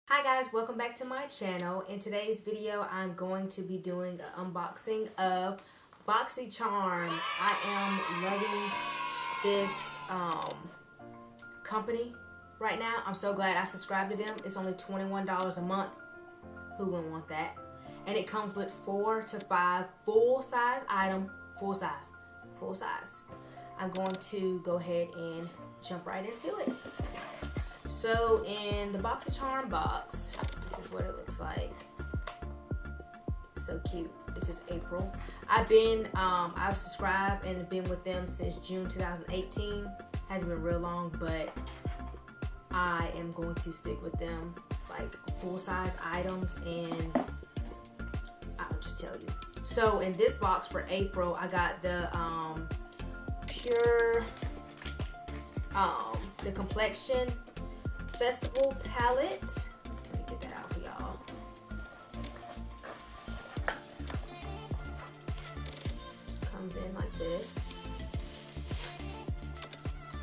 Hi guys, welcome back to my channel. In today's video, I'm going to be doing an unboxing of BOXYCHARM. I am loving this company right now. I'm so glad I subscribed to them. It's only $21 a month. Who wouldn't want that? And it comes with 4 to 5 full-size items. Full size. I'm going to go ahead and jump right into it. So in the BOXYCHARM box, this is what it looks like. So cute. This is April. I've subscribed and been with them since June 2018. Hasn't been real long, but I am going to stick with them, like full-size items, and I'll just tell you. So in this box for April, I got the Pure the Complexion Festival palette. Let me get that out for y'all. Comes in like this.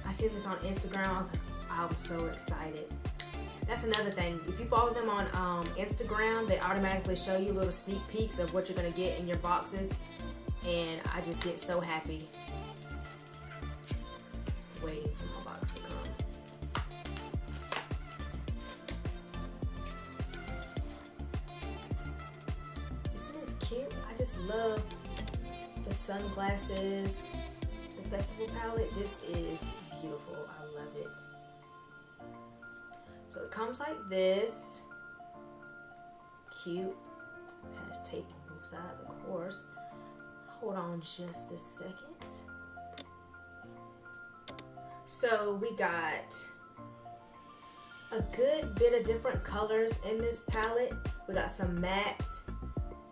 I seen this on Instagram. I was so excited. That's another thing. If you follow them on Instagram, they automatically show you little sneak peeks of what you're gonna get in your boxes, and I just get so happy waiting for my box to come. Cute. I just love the sunglasses, the festival palette. This is beautiful. I love it. So it comes like this. Cute. It has tape on both sides, of course. Hold on just a second. So we got a good bit of different colors in this palette. We got some mattes,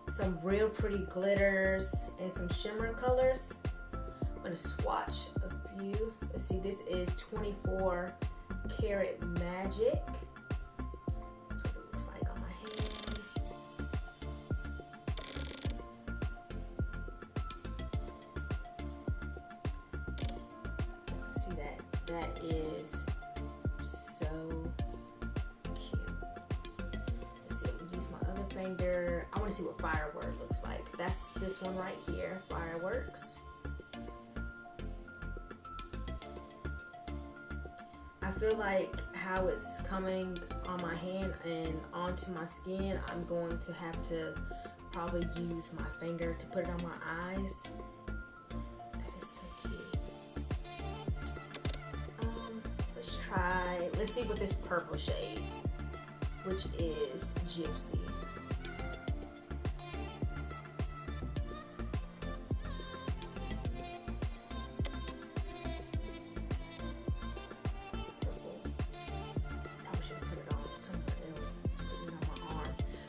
some real pretty glitters, and some shimmer colors. I'm gonna swatch a few. Let's see, this is 24 Karat Magic. That's what it looks like on my hand. See that? That is so cute. Let's see, I'm gonna use my other finger. I want to see what Firework looks like. That's this one right here, Fireworks. I feel like how it's coming on my hand and onto my skin, I'm going to have to probably use my finger to put it on my eyes. That is so cute. Let's see what this purple shade, which is Gypsy.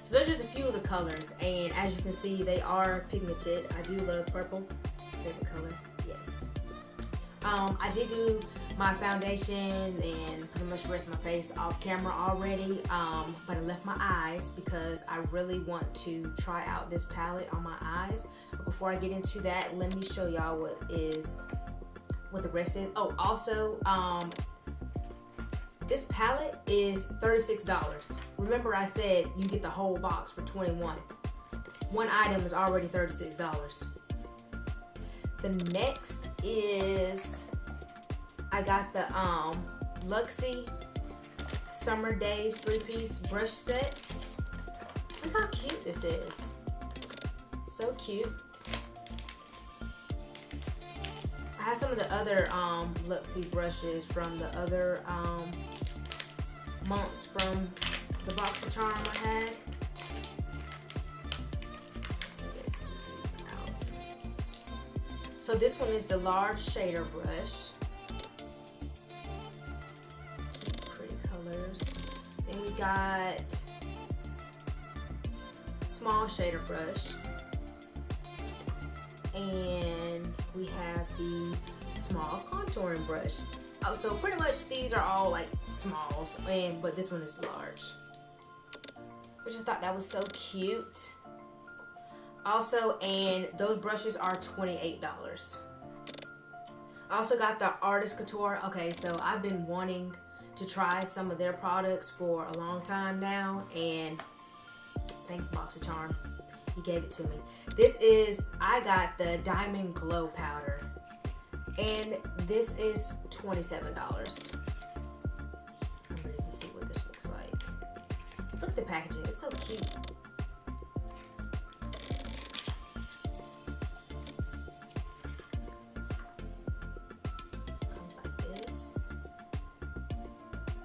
So there's just a few of the colors, and as you can see, they are pigmented. I do love purple. Favorite color, yes. I did do my foundation and pretty much the rest of my face off camera already, but I left my eyes because I really want to try out this palette on my eyes. But before I get into that, let me show y'all what the rest is. Oh, also, this palette is $36. Remember I said you get the whole box for $21. One item is already $36. The next is, I got the Luxie Summer Daze 3-piece brush set. Look how cute this is. So cute. I have some of the other Luxie brushes from the other months from the BOXYCHARM I had. Let's get these out. So this one is the large shader brush. Pretty colors. Then we got small shader brush. And we have the small contouring brush. Oh, so pretty much these are all like smalls, but this one is large. I just thought that was so cute. Also, and those brushes are $28. I also got the Artist Couture. Okay, so I've been wanting to to try some of their products for a long time now, and thanks BOXYCHARM, he gave it to me. I got the Diamond Glow Powder, and this is $27. I'm ready to see what this looks like. Look at the packaging, it's so cute. Comes like this.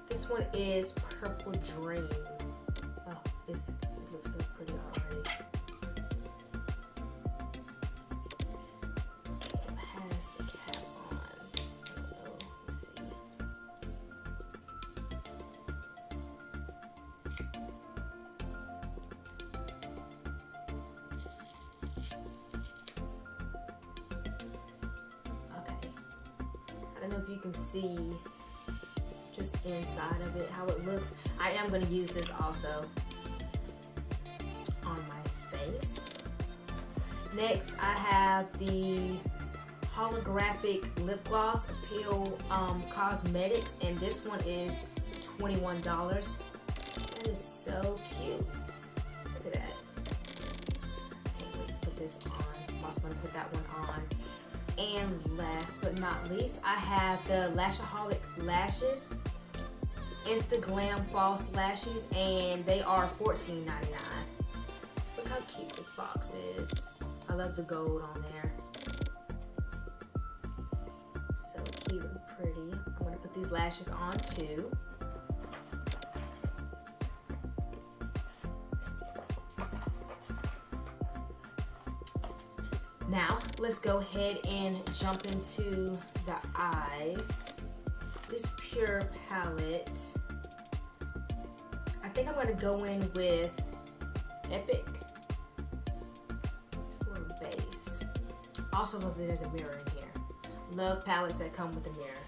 This one is Purple Dream. Oh, it looks so pretty already. So it has the cap on. I don't know. Let's see. Okay. I don't know if you can see just inside of it, how it looks. I am going to use this also on my face. Next, I have the Holographic Lip Gloss Appeal Cosmetics, and this one is $21. That is so cute. Look at that. Can't wait to put this on. I'm also going to put that one on. And last but not least, I have the Lashaholic Lashes Instaglam False Lashes, and they are $14.99. Just look how cute this box is. I love the gold on there. So cute and pretty. I'm going to put these lashes on too. Now, let's go ahead and jump into the eyes. This Pure palette, I think I'm going to go in with Epic for a base. Also love that there's a mirror in here. Love palettes that come with a mirror.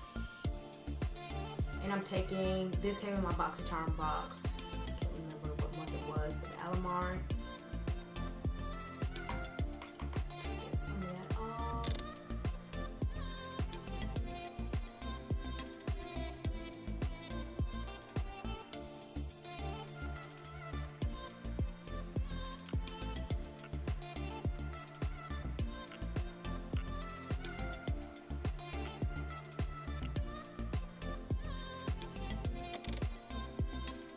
And I'm taking, this came in my BOXYCHARM box. I can't remember what month it was, but the Alamar.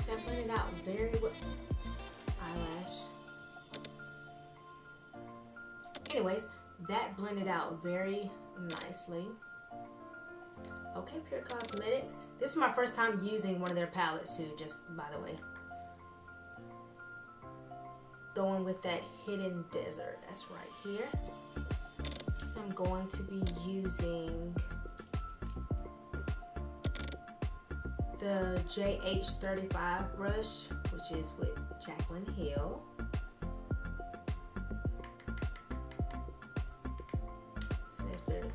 That blended out very well. Eyelash. Anyways, that blended out very nicely. Okay, Pure Cosmetics. This is my first time using one of their palettes too, just by the way. Going with that Hidden Desert. That's right here. I'm going to be using the JH35 brush, which is with Jaclyn Hill. So that's better.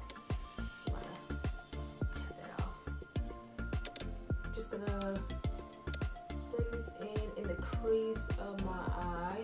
Tap that off. Just gonna blend this in the crease of my eye.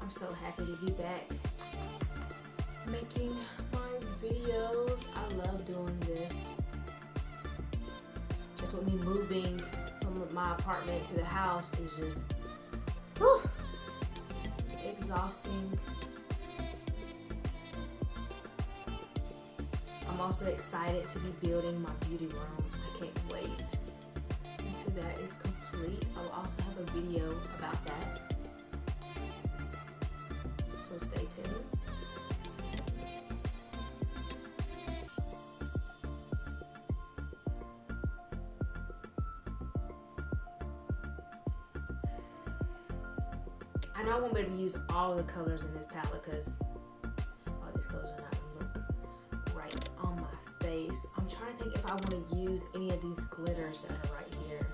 I'm so happy to be back making my videos. I love doing this. Just with me moving from my apartment to the house is just whew, exhausting. I'm also excited to be building my beauty room. I can't wait until that is complete. I will also have a video about that. So stay tuned. I know I won't be able to use all the colors in this palette because all these colors are not going to look right on my face. I'm trying to think if I want to use any of these glitters that are right here.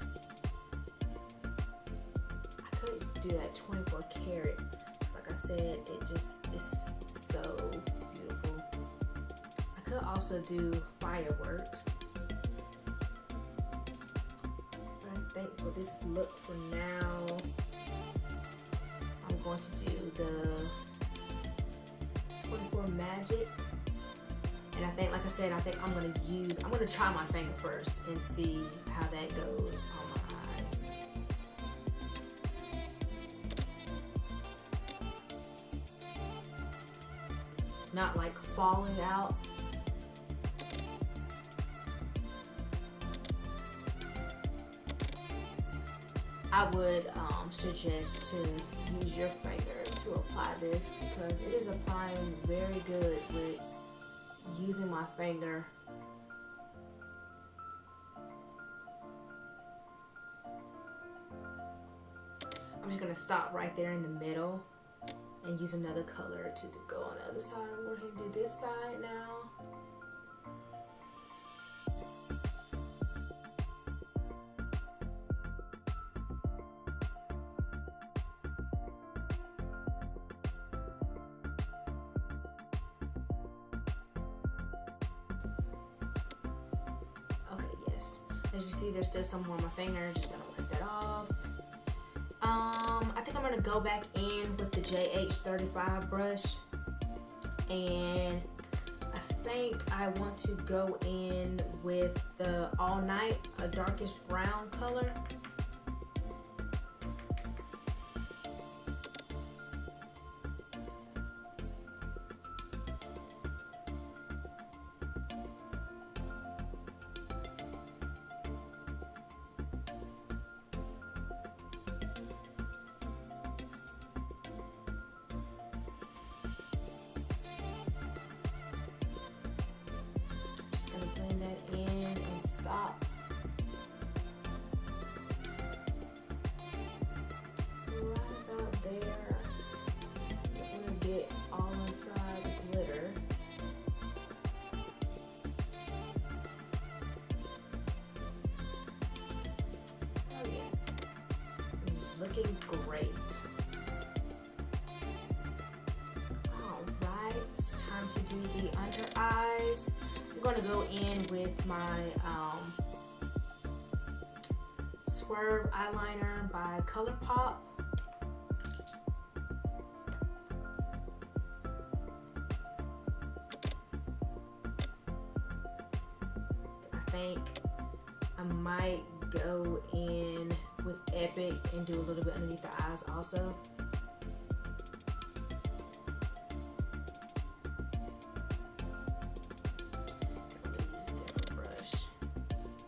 I could do that 24 karat. Like I said, it just is so beautiful. I could also do fireworks. But I think for this look for now, I'm going to do the 24 magic. And I think, like I said, I think I'm going to try my finger first and see how that goes on my eyes. Not like falling out. I would suggest to use your finger to apply this because it is applying very good with using my finger. I'm just going to stop right there in the middle and use another color to go on the other side. I'm going to do this side now. Okay, yes. As you see, there's still some on my finger. Just going to wipe that off. I think I'm going to go back in with the JH35 brush, and I think I want to go in with the All Night, a darkish brown color. Blend that in and stop. Right about there. I'm gonna get all inside the glitter. Oh yes, looking great. All right, it's time to do the under eyes. I'm going to go in with my Swerve eyeliner by ColourPop. I think I might go in with Epic and do a little bit underneath the eyes also.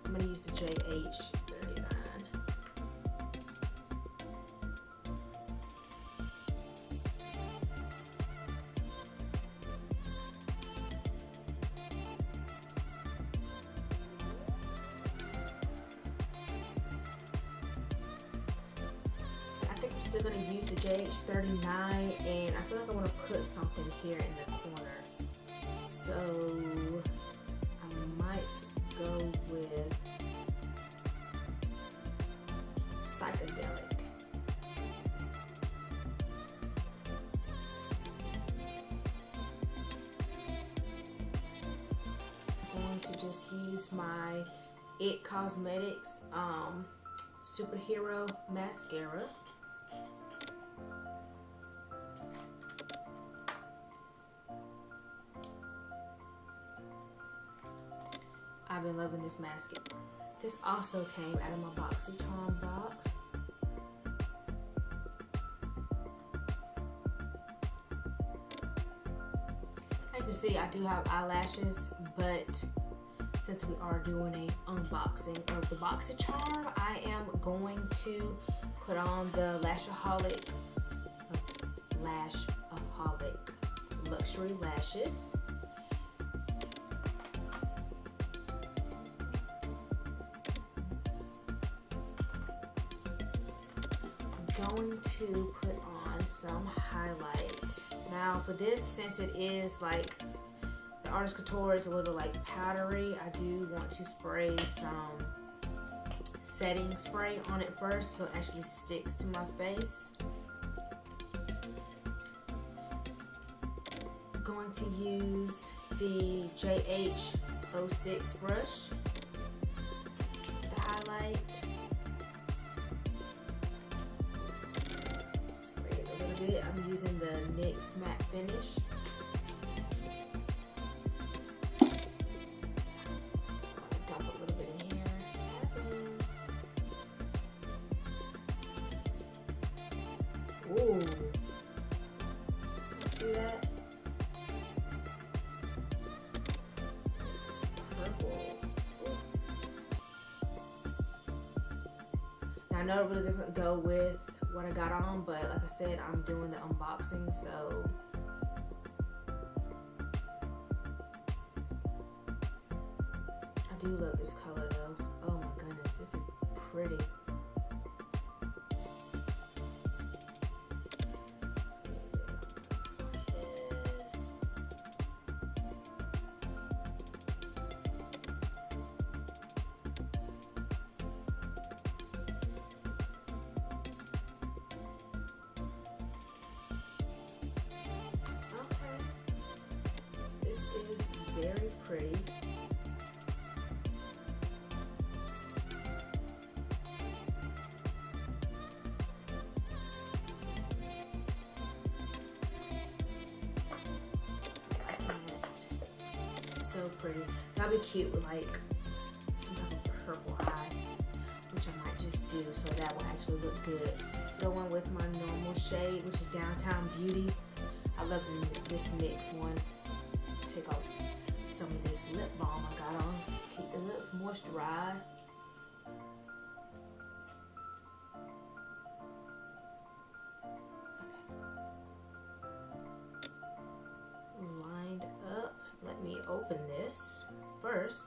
I'm going to use the JH39. I think I'm still going to use the JH39, and I feel like I want to put something here in the corner. So I might go with Psychedelic. I'm going to just use my IT Cosmetics Superhero Mascara. I've been loving this mascara. This also came out of my BOXYCHARM box. As you can see, I do have eyelashes, but since we are doing an unboxing of the BOXYCHARM, I am going to put on the Lashaholic Luxury Lashes. Going to put on some highlight. Now for this, since it is like the Artist Couture, it's a little like powdery, I do want to spray some setting spray on it first so it actually sticks to my face. going to use the JH06 brush to highlight. Spray it a little bit. I'm using the NYX matte finish. Dump a little bit in here. Happens. Ooh. See that? It's purple. Ooh. Now I know it really doesn't go with what I got on, but like I said, I'm doing the unboxing, so I do love this color though. Oh my goodness, this is pretty. Very pretty. So pretty. That'd be cute with like some type of purple eye, which I might just do, so that will actually look good. Going with my normal shade, which is Downtown Beauty. I love this NYX one. Take off some of this lip balm I got on. Keep the lips moisturized. Okay. Lined up. Let me open this first.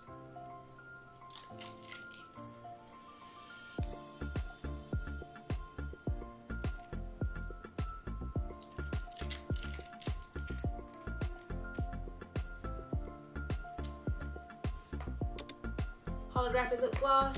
Holographic lip gloss.